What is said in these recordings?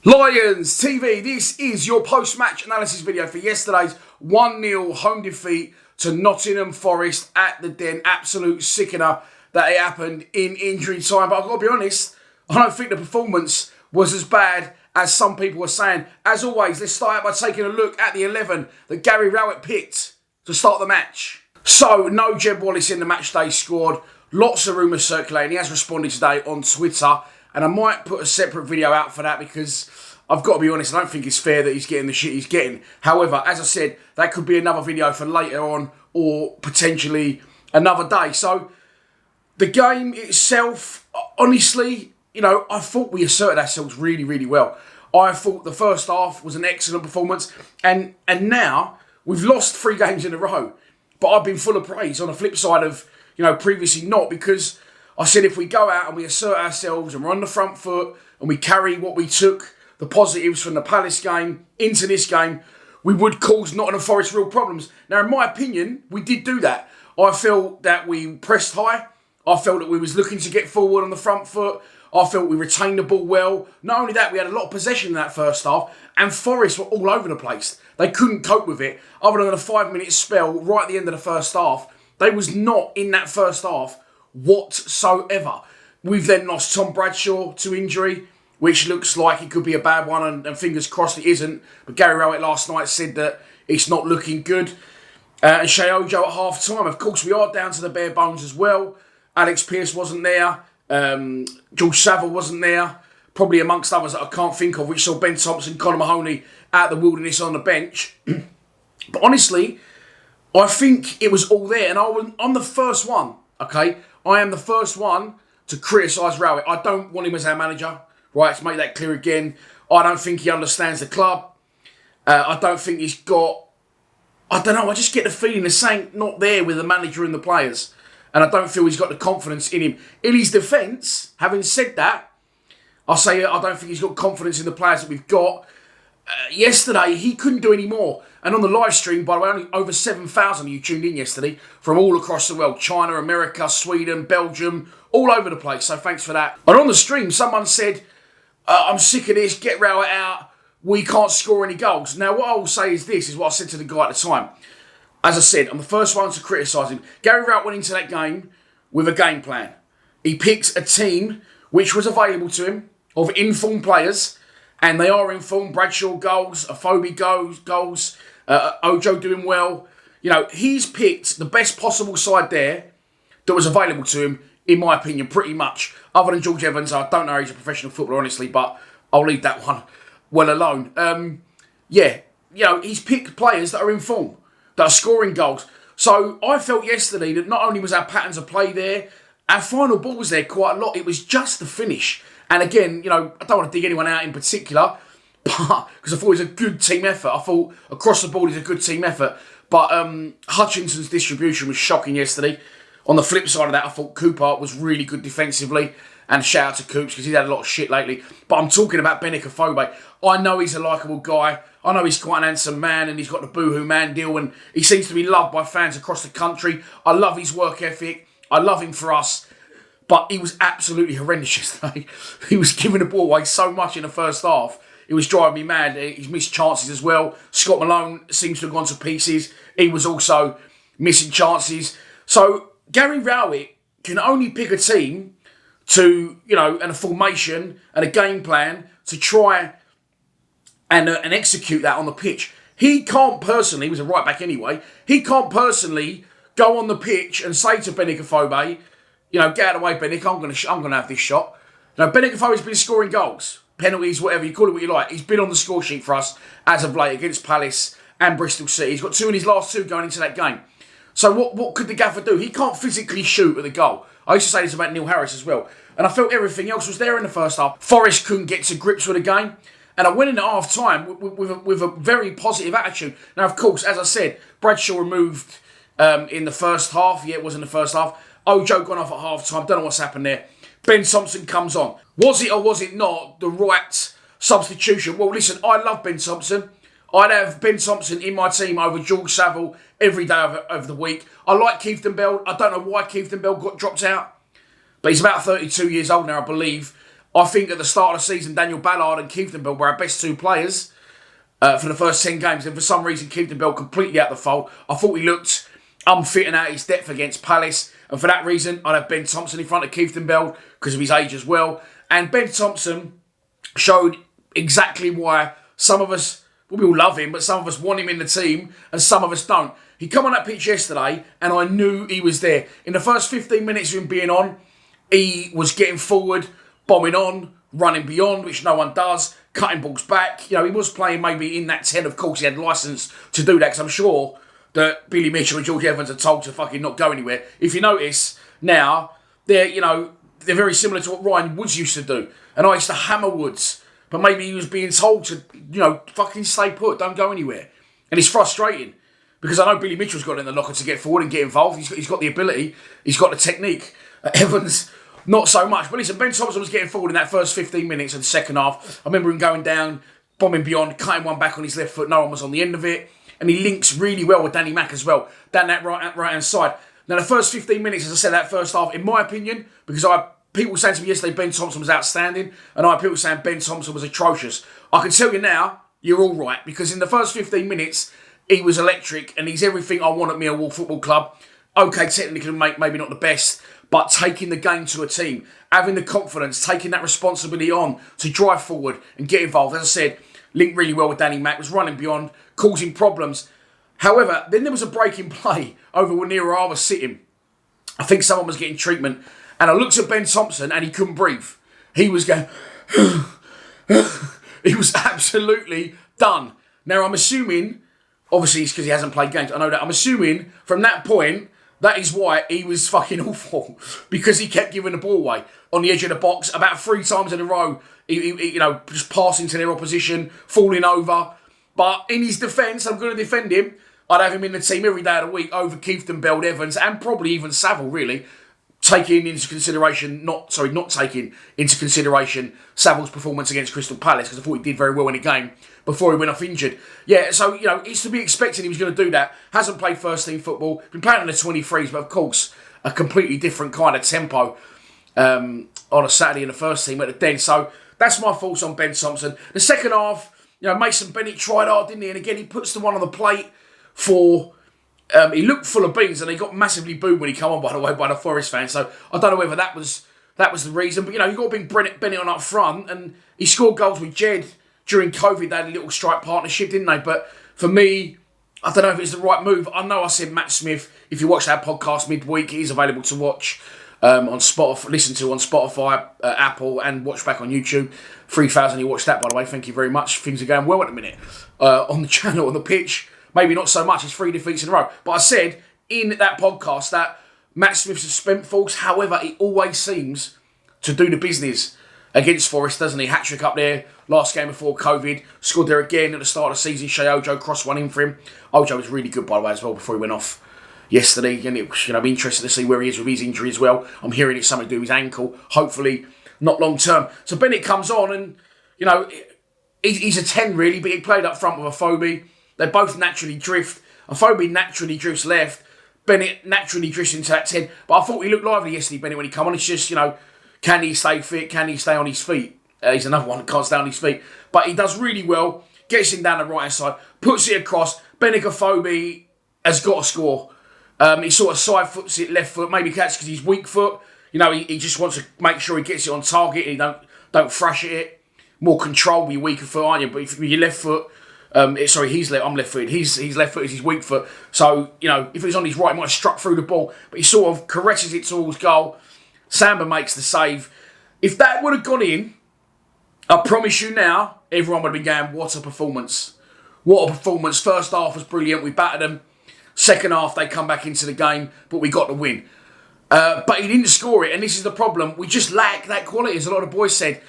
Lions TV, this is your post-match analysis video for yesterday's 1-0 home defeat to Nottingham Forest at the Den. Absolute sickener that it happened in injury time. But I've got to be honest, I don't think the performance was as bad as some people were saying. As always, let's start out by taking a look at the 11 that Gary Rowett picked to start the match. So, no Jed Wallace in the matchday squad. Lots of rumours circulating. He has responded today on Twitter. And I might put a separate video out for that because I've got to be honest, I don't think it's fair that he's getting the shit he's getting. However, as I said, that could be another video for later on or potentially another day. So, the game itself, honestly, I thought we asserted ourselves really, really well. I thought the first half was an excellent performance. And now, we've lost 3 games in a row. But I've been full of praise on the flip side of, previously not, because I said if we go out and we assert ourselves and we're on the front foot and we carry what we took, the positives from the Palace game, into this game, we would cause Nottingham Forest real problems. Now, in my opinion, we did do that. I felt that we pressed high. I felt that we was looking to get forward on the front foot. I felt we retained the ball well. Not only that, we had a lot of possession in that first half, and Forest were all over the place. They couldn't cope with it. Other than a 5-minute spell right at the end of the first half, they was not in that first half whatsoever. We've then lost Tom Bradshaw to injury, which looks like it could be a bad one, and fingers crossed it isn't. But Gary Rowett last night said that it's not looking good. And Shea Ojo at half-time. Of course, we are down to the bare bones as well. Alex Pearce wasn't there. George Saville wasn't there. Probably amongst others that I can't think of, which saw Ben Thompson, Conor Mahoney out the wilderness on the bench. But honestly, I think it was all there. And I'm the first one, okay? I am the first one to criticise Rowett. I don't want him as our manager, right? To make that clear again. I don't think he understands the club. I don't think he's got... I don't know, I just get the feeling there's something not there with the manager and the players. And I don't feel he's got the confidence in him. In his defence, having said that, I'll say I don't think he's got confidence in the players that we've got. Yesterday, he couldn't do any more. And on the live stream, by the way, only over 7,000 of you tuned in yesterday from all across the world. China, America, Sweden, Belgium, all over the place. So thanks for that. And on the stream, someone said, I'm sick of this, get Rowett out. We can't score any goals. Now, what I will say is this, is what I said to the guy at the time. As I said, I'm the first one to criticise him. Gary Rowett went into that game with a game plan. He picked a team which was available to him of informed players, and they are informed. Bradshaw goals, Afobe goals, Ojo doing well. He's picked the best possible side there that was available to him, in my opinion, pretty much. Other than George Evans, I don't know how he's a professional footballer, honestly, but I'll leave that one well alone. He's picked players that are informed, that are scoring goals. So I felt yesterday that not only was our patterns of play there, our final ball was there quite a lot. It was just the finish. And again, I don't want to dig anyone out in particular, but because I thought it was a good team effort. I thought across the board it's a good team effort. But Hutchinson's distribution was shocking yesterday. On the flip side of that, I thought Cooper was really good defensively. And shout out to Coops because he's had a lot of shit lately. But I'm talking about Afobe. I know he's a likeable guy. I know he's quite an handsome man and he's got the boohoo man deal and he seems to be loved by fans across the country. I love his work ethic. I love him for us. But he was absolutely horrendous yesterday. He was giving the ball away so much in the first half. It was driving me mad. He's missed chances as well. Scott Malone seems to have gone to pieces. He was also missing chances. So Gary Rowett can only pick a team to, and a formation and a game plan to try and execute that on the pitch. He can't personally, he was a right back anyway, he can't personally go on the pitch and say to Afobe, get out of the way, Benik, I'm gonna have this shot. Afobe's been scoring goals, penalties, whatever, you call it what you like. He's been on the score sheet for us as of late against Palace and Bristol City. He's got 2 in his last 2 going into that game. So what could the gaffer do? He can't physically shoot at the goal. I used to say this about Neil Harris as well. And I felt everything else was there in the first half. Forest couldn't get to grips with the game. And I went in at half-time with a very positive attitude. Now, of course, as I said, Bradshaw removed in the first half. Yeah, it was in the first half. Ojo gone off at half-time. Don't know what's happened there. Ben Thompson comes on. Was it or was it not the right substitution? Well, listen, I love Ben Thompson. I'd have Ben Thompson in my team over George Saville every day of the week. I like Keith Bell. I don't know why Keith Bell got dropped out. But he's about 32 years old now, I believe. I think at the start of the season, Daniel Ballard and Keith Bell were our best two players for the first 10 games. And for some reason, Keith Bell completely out the fold. I thought he looked unfit and out of his depth against Palace. And for that reason, I'd have Ben Thompson in front of Keith Bell because of his age as well. And Ben Thompson showed exactly why some of us, well, we all love him, but some of us want him in the team and some of us don't. He come on that pitch yesterday and I knew he was there. In the first 15 minutes of him being on, he was getting forward, bombing on, running beyond, which no one does, cutting balls back. You know, he was playing maybe in that 10. Of course, he had licence to do that because I'm sure that Billy Mitchell and George Evans are told to fucking not go anywhere. If you notice now, they're very similar to what Ryan Woods used to do. And I used to hammer Woods, but maybe he was being told to, fucking stay put, don't go anywhere. And it's frustrating because I know Billy Mitchell's got it in the locker to get forward and get involved. He's got the ability, he's got the technique. Evans, not so much. But listen, Ben Thompson was getting forward in that first 15 minutes of the second half. I remember him going down, bombing beyond, cutting one back on his left foot. No one was on the end of it. And he links really well with Danny Mack as well, down that right-hand side. Now, the first 15 minutes, as I said, that first half, in my opinion, because people saying to me yesterday Ben Thompson was outstanding, and I had people saying Ben Thompson was atrocious. I can tell you now, you're all right, because in the first 15 minutes, he was electric, and he's everything I want at Millwall Football Club. Okay, technically, maybe not the best, but taking the game to a team, having the confidence, taking that responsibility on to drive forward and get involved. As I said, linked really well with Danny Mack, was running beyond, causing problems. However, then there was a break in play over near where I was sitting. I think someone was getting treatment, and I looked at Ben Thompson and he couldn't breathe. He was going, he was absolutely done. Now, I'm assuming, obviously it's because he hasn't played games, I know that. I'm assuming from that point, that is why he was fucking awful, because he kept giving the ball away on the edge of the box about 3 times in a row. He just passing to their opposition, falling over. But in his defence, I'm going to defend him. I'd have him in the team every day of the week over Keith Bell, Evans, and probably even Saville, really. Not taking into consideration Saville's performance against Crystal Palace, because I thought he did very well in the game before he went off injured. Yeah, so, it's to be expected he was going to do that. Hasn't played first team football. Been playing in the 23s, but of course, a completely different kind of tempo on a Saturday in the first team at the Den. So that's my thoughts on Ben Thompson. The second half, Mason Bennett tried hard, didn't he? And again, he puts the one on the plate for... he looked full of beans, and he got massively booed when he came on, by the way, by the Forest fans. So I don't know whether that was the reason. But, you've got to bring Bennett on up front. And he scored goals with Jed during COVID. They had a little strike partnership, didn't they? But for me, I don't know if it's the right move. I know I said Matt Smith. If you watch our podcast midweek, it is available to watch on Spotify, listen to on Spotify, Apple, and watch back on YouTube. 3,000 you watched that, by the way. Thank you very much. Things are going well at the minute on the channel, on the pitch. Maybe not so much. It's 3 defeats in a row. But I said in that podcast that Matt Smith's a spent force. However, he always seems to do the business against Forest, doesn't he? Hat-trick up there last game before COVID. Scored there again at the start of the season. Shea Ojo crossed one in for him. Ojo was really good, by the way, as well, before he went off yesterday. And it was, be interesting to see where he is with his injury as well. I'm hearing it's something to do with his ankle. Hopefully not long term. So Bennett comes on and, he's a 10 really, but he played up front with Afobe. They both naturally drift. Afobe naturally drifts left. Bennett naturally drifts into that 10. But I thought he looked lively yesterday, Bennett, when he came on. It's just, can he stay fit? Can he stay on his feet? He's another one that can't stay on his feet. But he does really well. Gets him down the right-hand side. Puts it across. Bennett Afobe has got to score. He sort of side foots it, left foot. Maybe that's because he's weak foot. He just wants to make sure he gets it on target. He don't thrash at it. More control with your weaker foot, aren't you? But if with your left foot... I'm left-footed. His left foot is his weak foot. So, if it was on his right, he might have struck through the ball. But he sort of caresses it towards goal. Samba makes the save. If that would have gone in, I promise you now, everyone would have been going, what a performance. What a performance. First half was brilliant. We battered them. Second half, they come back into the game, but we got the win. But he didn't score it, and this is the problem. We just lack that quality, as a lot of boys said.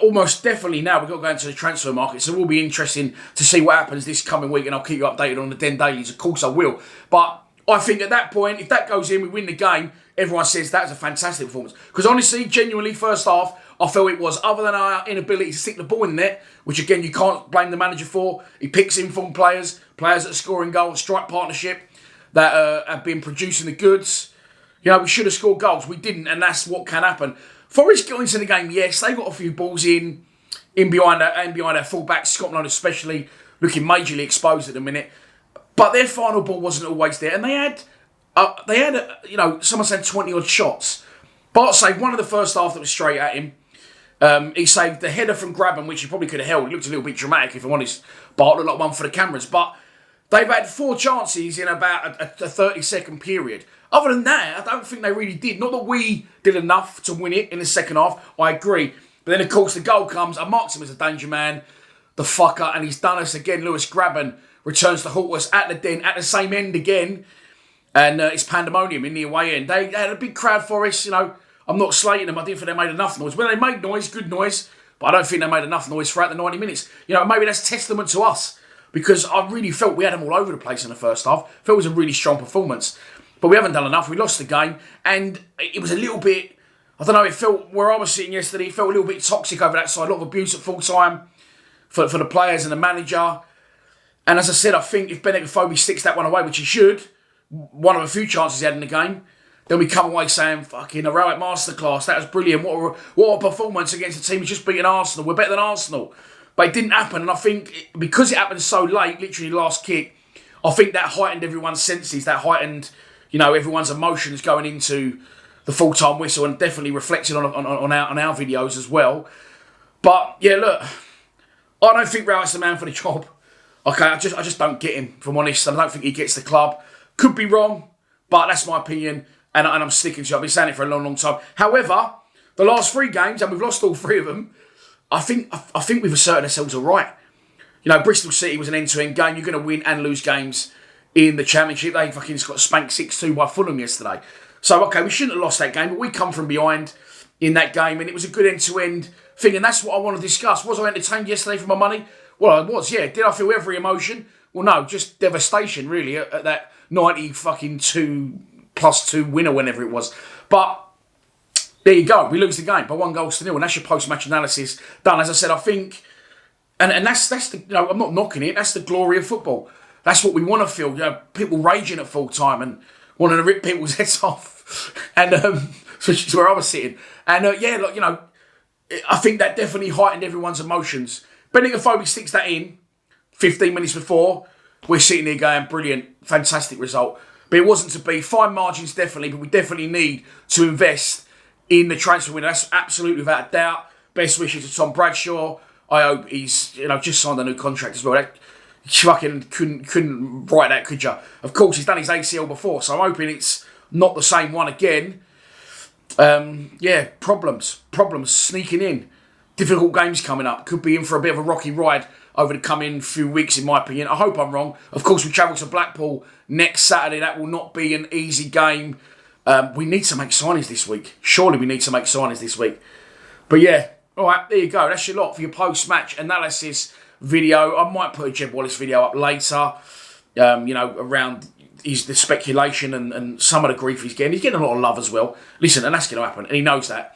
Almost definitely now we've got to go into the transfer market, so it will be interesting to see what happens this coming week, and I'll keep you updated on the Den Dailies. Of course I will. But I think at that point, if that goes in, we win the game, everyone says that's a fantastic performance. Because honestly, genuinely, first half, I felt it was, other than our inability to stick the ball in the net, which again, you can't blame the manager for. He picks informed players that are scoring goals, strike partnership, that have been producing the goods. You know, we should have scored goals. We didn't, and that's what can happen. Forest got into the game, yes. They got a few balls in behind our full-back, Scotland especially, looking majorly exposed at the minute. But their final ball wasn't always there. And they had someone said 20-odd shots. Bart saved one of the first half that was straight at him. He saved the header from Grabban, which he probably could have held. It looked a little bit dramatic, if I'm honest. Bart looked like one for the cameras. But they've had 4 chances in about a 30-second period. Other than that, I don't think they really did. Not that we did enough to win it in the second half. I agree. But then, of course, the goal comes. I marked him as a danger man, the fucker, and he's done us again. Lewis Grabban returns to halt us at the Den, at the same end again. And it's pandemonium in the away end. They had a big crowd for us, you know. I'm not slating them. I didn't think they made enough noise. When they made noise, good noise. But I don't think they made enough noise throughout the 90 minutes. You know, maybe that's testament to us. Because I really felt we had them all over the place in the first half. I felt it was a really strong performance. But we haven't done enough. We lost the game. And it was a little bit, I don't know, it felt, where I was sitting yesterday, it felt a little bit toxic over that side. A lot of abuse at full time for the players and the manager. And as I said, I think if Bennett sticks that one away, which he should, one of a few chances he had in the game, then we come away saying, fucking heroic masterclass, that was brilliant. What a performance against a team who's just beaten Arsenal. We're better than Arsenal. But it didn't happen. And I think because it happened so late, literally last kick, I think that heightened everyone's senses, that heightened, you know, everyone's emotions going into the full-time whistle, and definitely reflected on our videos as well. But yeah, look, I don't think Rowlett's the man for the job. Okay, I just don't get him, if I'm honest. I don't think he gets the club. Could be wrong, but that's my opinion, and I'm sticking to it. I've been saying it for a long, long time. However, the last 3 games, and we've lost all 3 of them, I think we've asserted ourselves all right. You know, Bristol City was an end-to-end game. You're going to win and lose games in the Championship. They fucking got spanked 6-2 by Fulham yesterday. So, okay, we shouldn't have lost that game, but we come from behind in that game, and it was a good end-to-end thing, and that's what I want to discuss. Was I entertained yesterday for my money? Well, I was, yeah. Did I feel every emotion? Well, no, just devastation, really, at that 92+2 winner, whenever it was. But there you go. We lose the game by 1-0, and that's your post-match analysis done. As I said, I think, and that's the, you know, I'm not knocking it. That's the glory of football. That's what we want to feel. You know, people raging at full time and wanting to rip people's heads off, and which is where I was sitting. And yeah, look, you know, I think that definitely heightened everyone's emotions. Bennett sticks that in 15 minutes before. We're sitting here going, brilliant, fantastic result. But it wasn't to be. Fine margins, definitely, but we definitely need to invest in the transfer window. That's absolutely without a doubt. Best wishes to Tom Bradshaw. I hope he's, you know, just signed a new contract as well. That, fucking couldn't write that, could you? Of course, he's done his ACL before, so I'm hoping it's not the same one again. Yeah, problems sneaking in. Difficult games coming up. Could be in for a bit of a rocky ride over the coming few weeks, in my opinion. I hope I'm wrong. Of course, we travel to Blackpool next Saturday. That will not be an easy game. We need to make signings this week. Surely we need to make signings this week. But yeah, all right, there you go. That's your lot for your post-match analysis video. I might put a Jeb Wallace video up later, you know, around the speculation and some of the grief he's getting. He's getting a lot of love as well. Listen, and that's going to happen, and he knows that.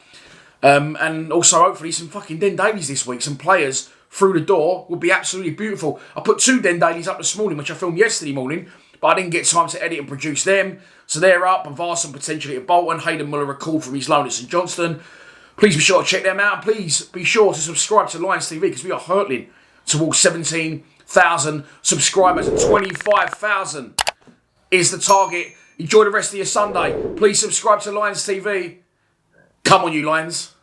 And also, hopefully, some fucking Den Dailies this week. Some players through the door would be absolutely beautiful. I put 2 Den Dailies up this morning, which I filmed yesterday morning, but I didn't get time to edit and produce them. So they're up. Varson potentially at Bolton. Hayden Muller recalled from his loan at St Johnstone. Please be sure to check them out. And please be sure to subscribe to Lions TV, because we are hurtling towards 17,000 subscribers, and 25,000 is the target. Enjoy the rest of your Sunday. Please subscribe to Lions TV. Come on, you Lions.